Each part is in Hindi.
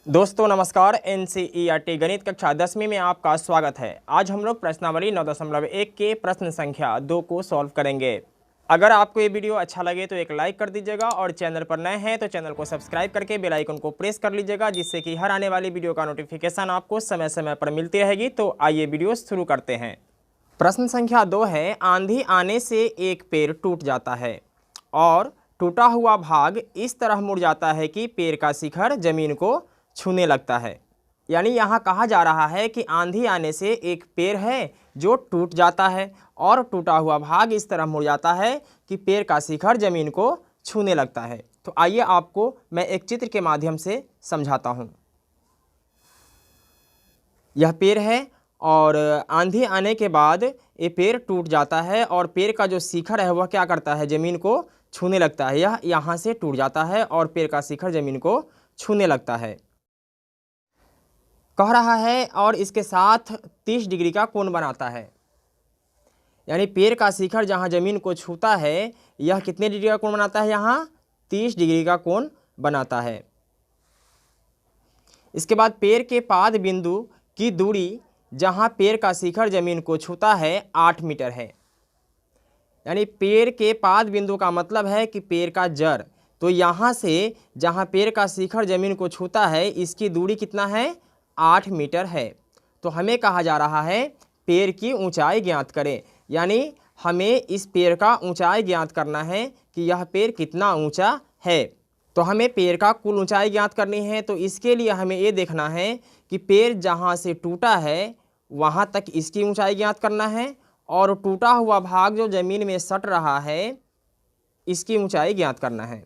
दोस्तों नमस्कार। NCERT गणित कक्षा 10वीं में आपका स्वागत है। आज हम लोग प्रश्नावली 9.1 के प्रश्न संख्या 2 को सॉल्व करेंगे। अगर आपको ये वीडियो अच्छा लगे तो एक लाइक कर दीजिएगा और चैनल पर नए हैं तो चैनल को सब्सक्राइब करके बेल आइकन को प्रेस कर लीजिएगा, जिससे कि हर आने वाली वीडियो का नोटिफिकेशन आपको समय समय पर मिलती रहेगी। तो आइए वीडियो शुरू करते हैं। प्रश्न संख्या 2 है, आंधी आने से एक पेड़ टूट जाता है और टूटा हुआ भाग इस तरह मुड़ जाता है कि पेड़ का शिखर जमीन को छूने लगता है। यानी यहाँ कहा जा रहा है कि आंधी आने से एक पेड़ है जो टूट जाता है और टूटा हुआ भाग इस तरह मुड़ जाता है कि पेड़ का शिखर जमीन को छूने लगता है। तो आइए आपको मैं एक चित्र के माध्यम से समझाता हूँ। यह पेड़ है और आंधी आने के बाद ये पेड़ टूट जाता है और पेड़ का जो शिखर है वह क्या करता है, जमीन को छूने लगता है। यह यहाँ से टूट जाता है और पेड़ का शिखर जमीन को छूने लगता है। कह रहा है और इसके साथ 30 डिग्री का कोण बनाता है। यानी पेड़ का शिखर जहाँ जमीन को छूता है यह कितने डिग्री का कोण बनाता है, यहाँ 30 डिग्री का कोण बनाता है। इसके बाद पेड़ के पाद बिंदु की दूरी जहाँ पेड़ का शिखर जमीन को छूता है 8 मीटर है। यानी पेड़ के पाद बिंदु का मतलब है कि पेड़ का जड़। तो यहाँ से जहाँ पेड़ का शिखर जमीन को छूता है इसकी दूरी कितना है, 8 मीटर है। तो हमें कहा जा रहा है पेड़ की ऊंचाई ज्ञात करें। यानी हमें इस पेड़ का ऊंचाई ज्ञात करना है कि यह पेड़ कितना ऊंचा है। तो हमें पेड़ का कुल ऊंचाई ज्ञात करनी है। तो इसके लिए हमें ये देखना है कि पेड़ जहाँ से टूटा है वहाँ तक इसकी ऊंचाई ज्ञात करना है और टूटा हुआ भाग जो ज़मीन में सट रहा है इसकी ऊंचाई ज्ञात करना है।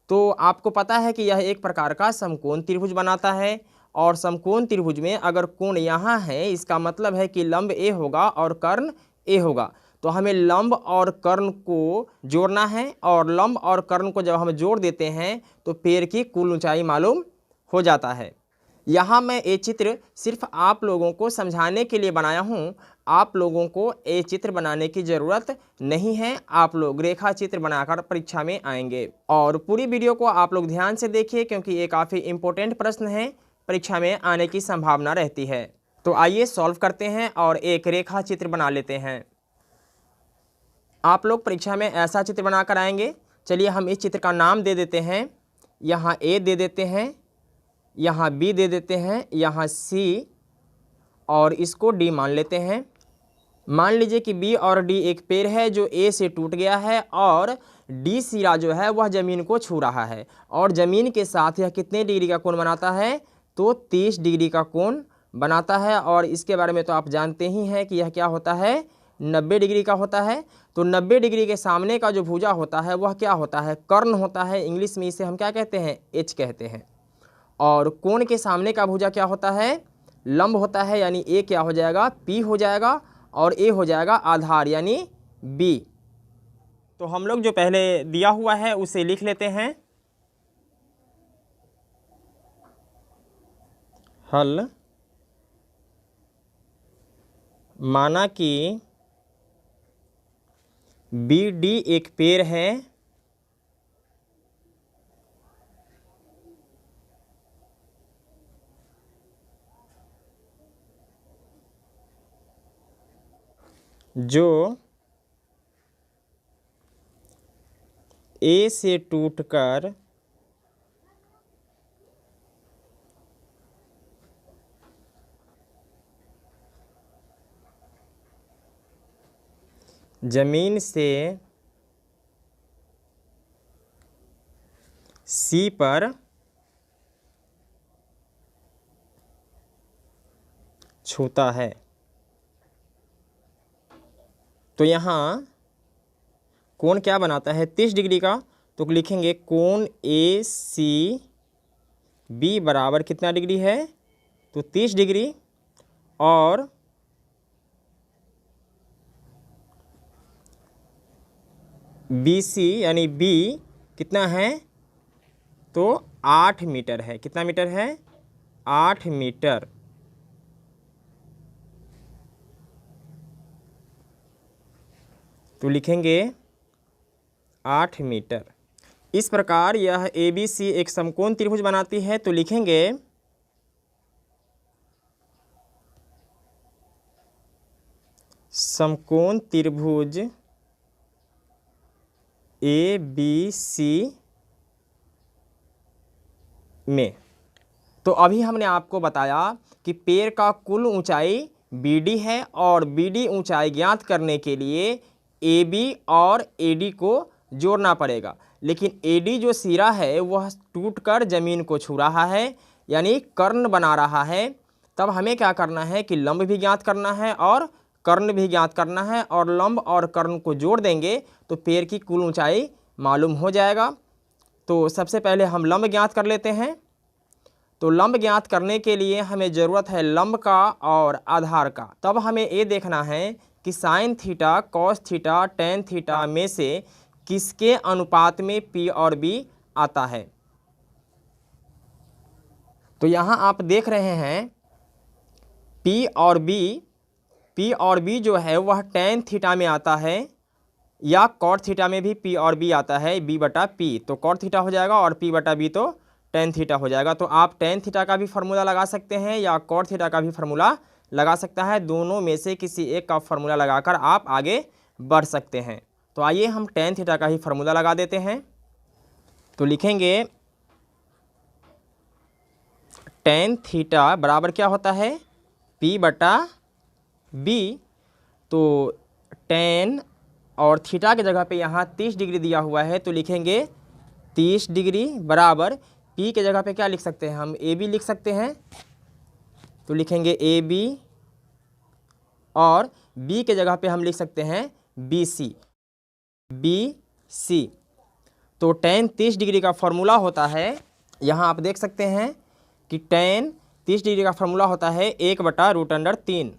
तो आपको पता है कि यह एक प्रकार का समकोण त्रिभुज बनाता है और समकोण त्रिभुज में अगर कोण यहाँ है इसका मतलब है कि लंब ए होगा और कर्ण ए होगा। तो हमें लंब और कर्ण को जोड़ना है और लंब और कर्ण को जब हम जोड़ देते हैं तो पेड़ की कुल ऊंचाई मालूम हो जाता है। यहाँ मैं ये चित्र सिर्फ आप लोगों को समझाने के लिए बनाया हूँ। आप लोगों को ये चित्र बनाने की ज़रूरत नहीं है। आप लोग रेखा चित्र बनाकर परीक्षा में आएंगे और पूरी वीडियो को आप लोग ध्यान से देखिए क्योंकि ये काफ़ी इम्पोर्टेंट प्रश्न है, परीक्षा में आने की संभावना रहती है। तो आइए सॉल्व करते हैं और एक रेखा चित्र बना लेते हैं। आप लोग परीक्षा में ऐसा चित्र बनाकर आएंगे। चलिए हम इस चित्र का नाम दे देते हैं। यहाँ ए दे देते हैं, यहाँ बी दे देते हैं, यहाँ सी और इसको डी मान लेते हैं। मान लीजिए कि बी और डी एक पेड़ है जो ए से टूट गया है और डी सिरा जो है वह ज़मीन को छू रहा है और ज़मीन के साथ यह कितने डिग्री का कोण बनाता है, तो 30 डिग्री का कोण बनाता है। और इसके बारे में तो आप जानते ही हैं कि यह क्या होता है, 90 डिग्री का होता है। तो 90 डिग्री के सामने का जो भुजा होता है वह क्या होता है, कर्ण होता है। इंग्लिश में इसे हम क्या कहते हैं, एच कहते हैं। और कोण के सामने का भुजा क्या होता है, लंब होता है। यानी ए क्या हो जाएगा, पी हो जाएगा और ए हो जाएगा आधार यानी बी। तो हम लोग जो पहले दिया हुआ है उसे लिख लेते हैं। हल माना कि बी डी एक पेड़ है जो ए से टूटकर जमीन से सी पर छूता है। तो यहाँ कोण क्या बनाता है, 30 डिग्री का। तो लिखेंगे कोण ए सी बी बराबर कितना डिग्री है, तो 30 डिग्री। और बी सी यानी बी कितना है, तो 8 मीटर है। कितना मीटर है, 8 मीटर। तो लिखेंगे 8 मीटर। इस प्रकार यह ABC एक समकोण त्रिभुज बनाती है। तो लिखेंगे समकोण त्रिभुज ABC में। तो अभी हमने आपको बताया कि पेड़ का कुल ऊंचाई BD है और BD ऊंचाई ज्ञात करने के लिए AB और AD को जोड़ना पड़ेगा। लेकिन AD जो सिरा है वह टूटकर ज़मीन को छू रहा है, यानी कर्ण बना रहा है। तब हमें क्या करना है कि लंब भी ज्ञात करना है और कर्ण भी ज्ञात करना है, और लंब और कर्ण को जोड़ देंगे तो पेड़ की कुल ऊंचाई मालूम हो जाएगा। तो सबसे पहले हम लंब ज्ञात कर लेते हैं। तो लंब ज्ञात करने के लिए हमें ज़रूरत है लंब का और आधार का। तब हमें ये देखना है कि sine theta, cos theta, tan theta में से किसके अनुपात में P और B आता है। तो यहाँ आप देख रहे हैं P और B जो है वह टेन थीटा में आता है, या कॉट थीटा में भी P और B आता है, B बटा P। तो कॉट थीटा हो जाएगा और P बटा B तो टेन थीटा हो जाएगा। तो आप टेन थीटा का भी फार्मूला लगा सकते हैं या कॉट थीटा का भी फार्मूला लगा सकता है। दोनों में से किसी एक का फार्मूला लगाकर आप आगे बढ़ सकते हैं। तो आइए हम टेन थीटा का ही फार्मूला लगा देते हैं। तो लिखेंगे टेन थीटा बराबर क्या होता है, P बटा B। तो टेन और थीटा की जगह पे यहाँ 30 डिग्री दिया हुआ है, तो लिखेंगे 30 डिग्री बराबर P के जगह पे क्या लिख सकते हैं, हम AB लिख सकते हैं। तो लिखेंगे AB और B के जगह पे हम लिख सकते हैं BC। तो टेन 30 डिग्री का फॉर्मूला होता है, यहाँ आप देख सकते हैं कि टेन 30 डिग्री का फॉर्मूला होता है 1/√3।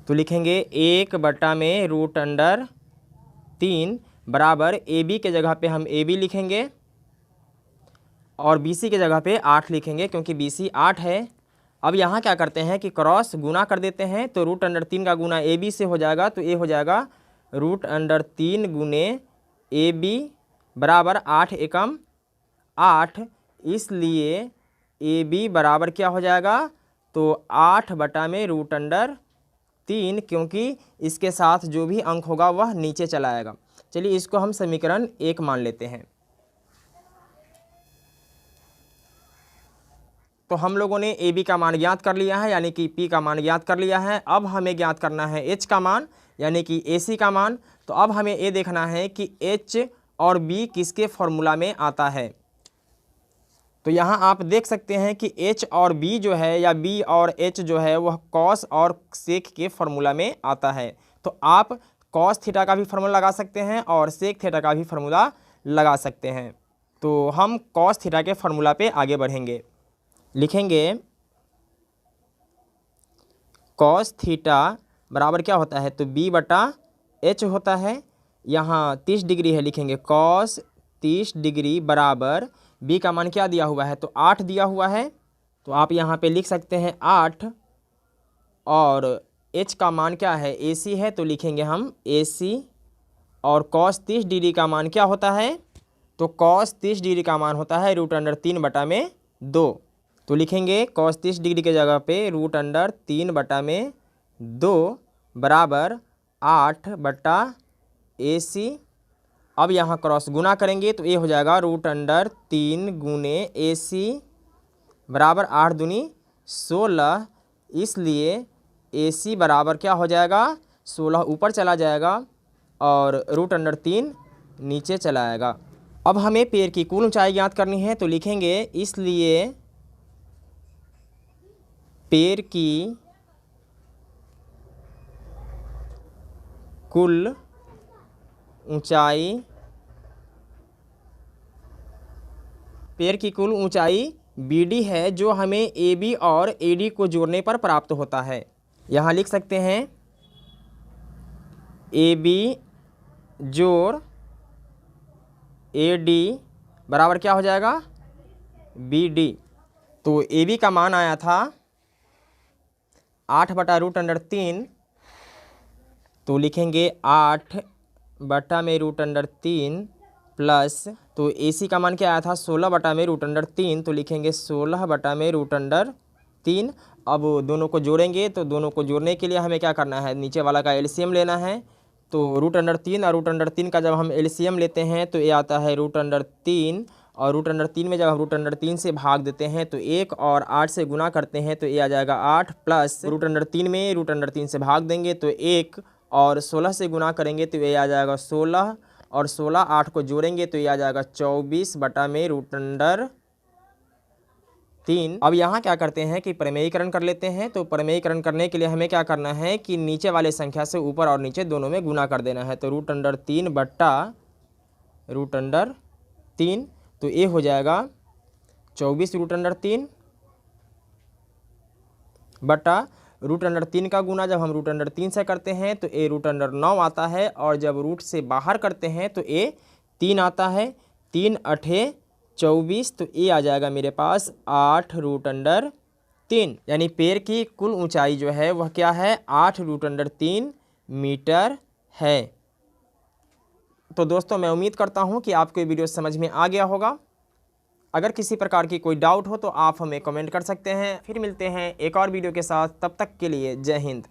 तो लिखेंगे 1/√3 बराबर AB के जगह पे हम AB लिखेंगे और BC के जगह पे 8 लिखेंगे, क्योंकि BC 8 है। अब यहाँ क्या करते हैं कि क्रॉस गुना कर देते हैं। तो √3 का गुना AB से हो जाएगा, तो ये हो जाएगा √3 गुने AB बराबर 8 एकम 8। इसलिए AB बराबर क्या हो जाएगा, तो 8 बटा में √3, क्योंकि इसके साथ जो भी अंक होगा वह नीचे चला आएगा। चलिए इसको हम समीकरण 1 मान लेते हैं। तो हम लोगों ने AB का मान ज्ञात कर लिया है, यानी कि P का मान ज्ञात कर लिया है। अब हमें ज्ञात करना है H का मान, यानी कि AC का मान। तो अब हमें ये देखना है कि H और B किसके फॉर्मूला में आता है। तो यहाँ आप देख सकते हैं कि H और B जो है, या B और H जो है, वह कॉस और सेक के फॉर्मूला में आता है। तो आप कॉस थीटा का भी फार्मूला लगा सकते हैं और सेक थीटा का भी फार्मूला लगा सकते हैं। तो हम कॉस थीटा के फार्मूला पे आगे बढ़ेंगे। लिखेंगे कॉस थीटा बराबर क्या होता है, तो B बटा H होता है। यहाँ 30 डिग्री है, लिखेंगे कॉस 30 डिग्री बराबर B का मान क्या दिया हुआ है, तो 8 दिया हुआ है। तो आप यहाँ पे लिख सकते हैं 8, और H का मान क्या है, AC है, तो लिखेंगे हम AC। और कॉस 30 डिग्री का मान क्या होता है, तो कॉस 30 डिग्री का मान होता है √3 बटा में 2। तो लिखेंगे कॉस 30 डिग्री के जगह पे √3 बटा में 2 बराबर 8 बटा AC। अब यहाँ क्रॉस गुना करेंगे तो ये हो जाएगा √3 गुने AC बराबर 8 दूनी 16। इसलिए AC बराबर क्या हो जाएगा, 16 ऊपर चला जाएगा और √3 नीचे चला आएगा। अब हमें पेड़ की कुल ऊंचाई ज्ञात करनी है। तो लिखेंगे इसलिए पेड़ की कुल ऊंचाई BD है, जो हमें AB और AD को जोड़ने पर प्राप्त होता है। यहाँ लिख सकते हैं AB जोड़ AD बराबर क्या हो जाएगा, BD। तो AB का मान आया था 8 बटा √3। तो लिखेंगे 8 बटा में √3 प्लस, तो AC का मान क्या आया था 16/√3, तो लिखेंगे 16/√3। अब दोनों को जोड़ेंगे, तो दोनों को जोड़ने के लिए हमें क्या करना है, नीचे वाला का LCM लेना है। तो √3 और √3 का जब हम LCM लेते हैं तो ये आता है √3, और √3 में जब हम √3 से भाग देते हैं तो 1 और 8 से गुना करते हैं तो ये आ जाएगा 8, प्लस √3 में √3 से भाग देंगे तो 1 और 16 से गुना करेंगे तो ये आ जाएगा 16, और 16 8 को जोड़ेंगे तो ये आ जाएगा 24/√3। अब यहाँ क्या करते हैं कि प्रमेयीकरण कर लेते हैं। तो प्रमेयीकरण करने के लिए हमें क्या करना है कि नीचे वाले संख्या से ऊपर और नीचे दोनों में गुना कर देना है। तो √3/√3, तो ये हो जाएगा 24√3 बटा √3 का गुना जब हम √3 से करते हैं तो ये √9 आता है, और जब रूट से बाहर करते हैं तो ये 3 आता है। 3 8 24, तो ये आ जाएगा मेरे पास 8√3, यानी पेड़ की कुल ऊंचाई जो है वह क्या है 8√3 मीटर है। तो दोस्तों मैं उम्मीद करता हूं कि आपको ये वीडियो समझ में आ गया होगा। अगर किसी प्रकार की कोई डाउट हो तो आप हमें कमेंट कर सकते हैं। फिर मिलते हैं एक और वीडियो के साथ, तब तक के लिए जय हिंद।